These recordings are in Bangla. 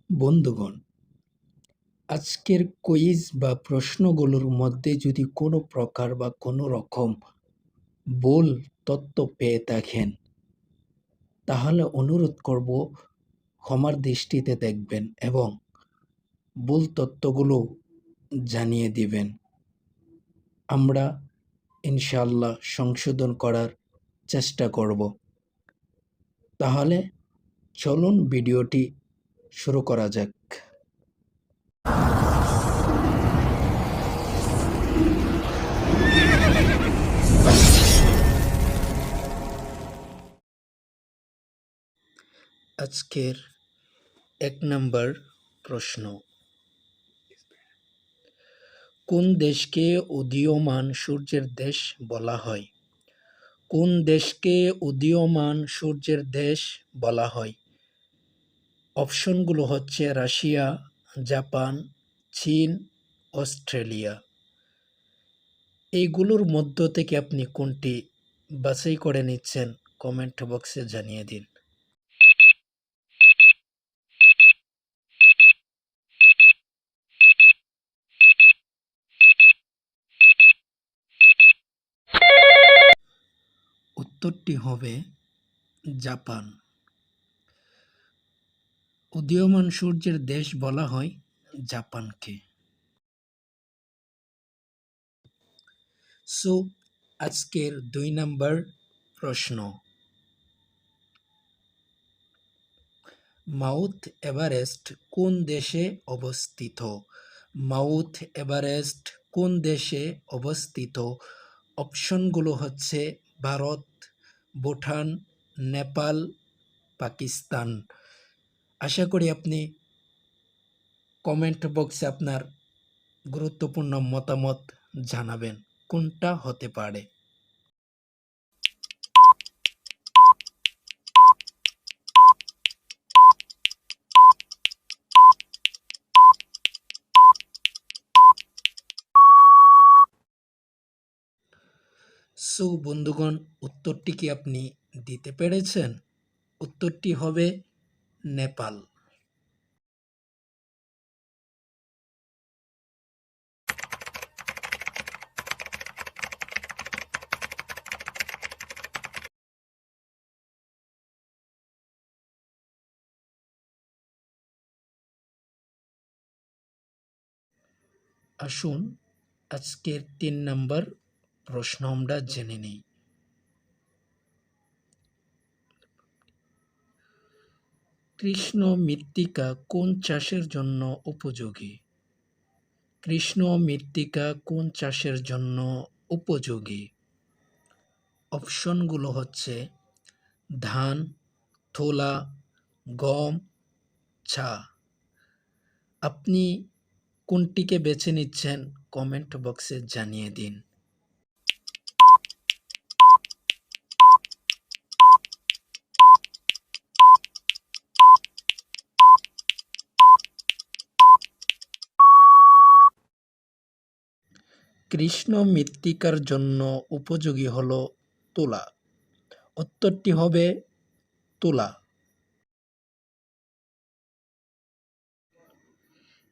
বন্ধুগণ, আজকের কুইজ বা প্রশ্নগুলোর মধ্যে যদি কোনো প্রকার বা কোনো রকম ভুল তথ্য পেয়ে থাকেন, তাহলে অনুরোধ করব ক্ষমার দৃষ্টিতে দেখবেন এবং ভুল তথ্যগুলো জানিয়ে দিবেন। আমরা ইনশাআল্লাহ সংশোধন করার চেষ্টা করব। তাহলে চলুন ভিডিওটি শুরু করা যাক। আজকের ১ নম্বর প্রশ্ন, কোন দেশকে উদীয়মান সূর্যের দেশ বলা হয়? কোন দেশকে উদীয়মান সূর্যের দেশ বলা হয়? অপশনগুলো হচ্ছে রাশিয়া, জাপান, চীন, অস্ট্রেলিয়া। এইগুলোর মধ্য থেকে আপনি কোনটি বাছাই করে নিচ্ছেন কমেন্ট বক্সে জানিয়ে দিন। উত্তরটি হবে জাপান। উদীয়মান সূর্যের দেশ বলা হয় জাপানকে। সো আজকের ২ নম্বর প্রশ্ন, মাউন্ট এভারেস্ট কোন দেশে অবস্থিত? মাউন্ট এভারেস্ট কোন দেশে অবস্থিত? অপশনগুলো হচ্ছে ভারত, ভুটান, নেপাল, পাকিস্তান। আশা করি আপনি কমেন্ট বক্সে আপনার গুরুত্বপূর্ণ মতামত জানাবেন কোনটা হতে পারে। সো বন্ধুগণ, উত্তরটি কি আপনি দিতে পেরেছেন? উত্তরটি হবে নেপাল। আসুন আজকের ৩ নম্বর প্রশ্ন আমরা জেনে নিই। কৃষ্ণ মৃত্তিকা কোন চাষের জন্য উপযোগী? কৃষ্ণ মৃত্তিকা কোন চাষের জন্য উপযোগী? অপশনগুলো হচ্ছে ধান, ছোলা, গম, চা। আপনি কোনটিকে বেছে নিচ্ছেন কমেন্ট বক্সে জানিয়ে দিন। কৃষ্ণ মৃত্তিকার জন্য উপযোগী হলো তুলা। উত্তরটি হবে তুলা।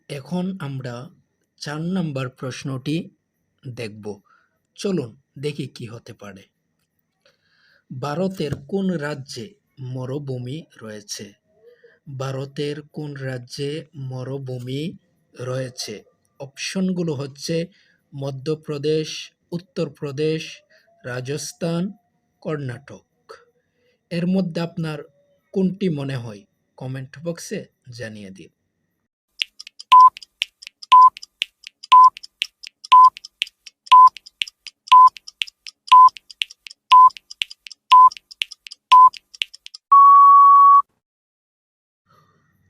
এখন আমরা ৪ নম্বর প্রশ্নটি দেখব। চলুন দেখি কি হতে পারে। ভারতের কোন রাজ্যে মরুভূমি রয়েছে? ভারতের কোন রাজ্যে মরুভূমি রয়েছে? অপশনগুলো হচ্ছে মধ্যপ্রদেশ, উত্তরপ্রদেশ, রাজস্থান, কর্ণাটক। এর মধ্যে আপনার কোনটি মনে হয় কমেন্ট বক্সে জানিয়ে দিন।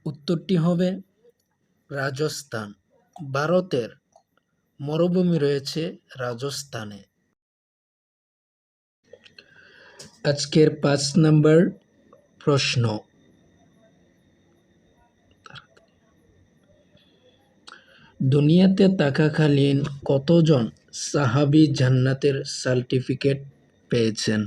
উত্তরটি হবে রাজস্থান। ভারতের মরুভূমি রয়েছে রাজস্থানে। আজকের ৫ নম্বর প্রশ্ন, দুনিয়াতে থাকাকালীন কতজন সাহাবী জান্নাতের সার্টিফিকেট পেয়েছেন?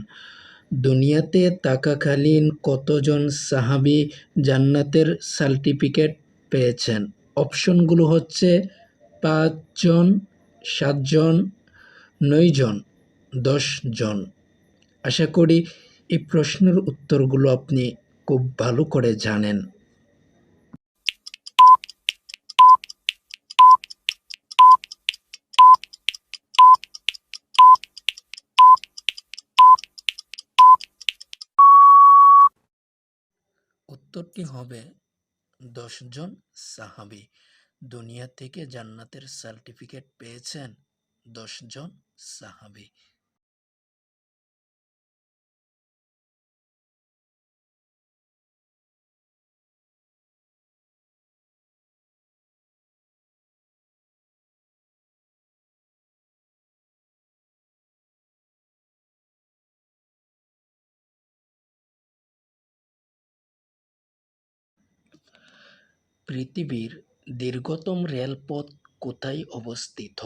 দুনিয়াতে থাকাকালীন কতজন সাহাবী জান্নাতের সার্টিফিকেট পেয়েছেন? অপশনগুলো হচ্ছে ৫ জন, ৭ জন, ৯ জন, ১০ জন। আশা করি এই প্রশ্নের উত্তরগুলো আপনি খুব ভালো করে জানেন। উত্তরটি হবে ১০ জন সাহাবী। দুনিয়া থেকে জান্নাতের সার্টিফিকেট পেয়েছেন ১০ জন সাহাবী। পৃথিবীর দীর্ঘতম রেলপথ কোথায় অবস্থিত?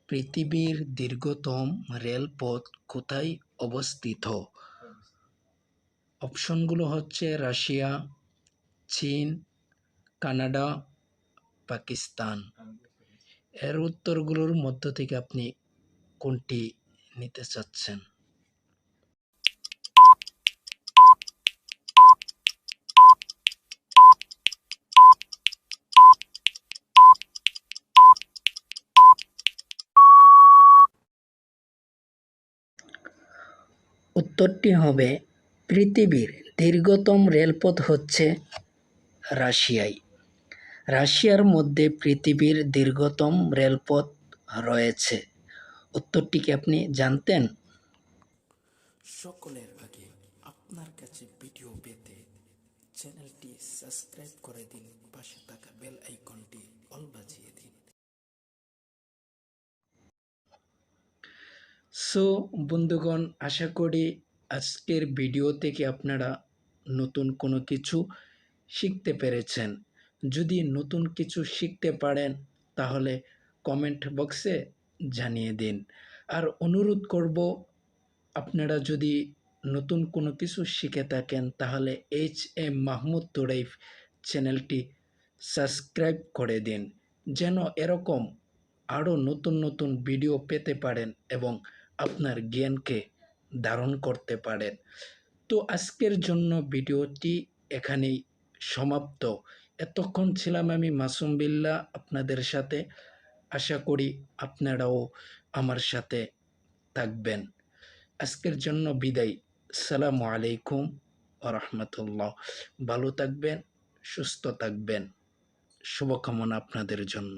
পৃথিবীর দীর্ঘতম রেলপথ কোথায় অবস্থিত? অপশনগুলো হচ্ছে রাশিয়া, চীন, কানাডা, পাকিস্তান। এর উত্তরগুলোর মধ্য থেকে আপনি কোনটি নিতে চাচ্ছেন? উত্তরটি হবে পৃথিবীর দীর্ঘতম রেলপথ হচ্ছে রাশিয়ায়। রাশিয়ার মধ্যে পৃথিবীর দীর্ঘতম রেলপথ রয়েছে। উত্তরটি কি আপনি জানতেন? সকলের আগে আপনার কাছে ভিডিও পেতে চ্যানেলটি সাবস্ক্রাইব করে দিন, পাশে থাকা বেল আইকনটি অল বাজিয়ে দিন। সো বন্ধুগণ, আশা করি আজকের ভিডিও থেকে আপনারা নতুন কোনো কিছু শিখতে পেরেছেন। যদি নতুন কিছু শিখতে পারেন তাহলে কমেন্ট বক্সে জানিয়ে দিন। আর অনুরোধ করব, আপনারা যদি নতুন কোনো কিছু শিখে থাকেন তাহলে মাহমুদ তোরাইফ চ্যানেলটি সাবস্ক্রাইব করে দিন, যেন এরকম আরও নতুন নতুন ভিডিও পেতে পারেন এবং আপনার জ্ঞানকে ধারণ করতে পারেন। তো আজকের জন্য ভিডিওটি এখানেই সমাপ্ত। এতক্ষণ ছিলাম আমি মাসুম বিল্লাহ আপনাদের সাথে। আশা করি আপনারাও আমার সাথে থাকবেন। আজকের জন্য বিদায়। আসসালামু আলাইকুম ওয়া রাহমাতুল্লাহ। ভালো থাকবেন, সুস্থ থাকবেন। শুভকামনা আপনাদের জন্য।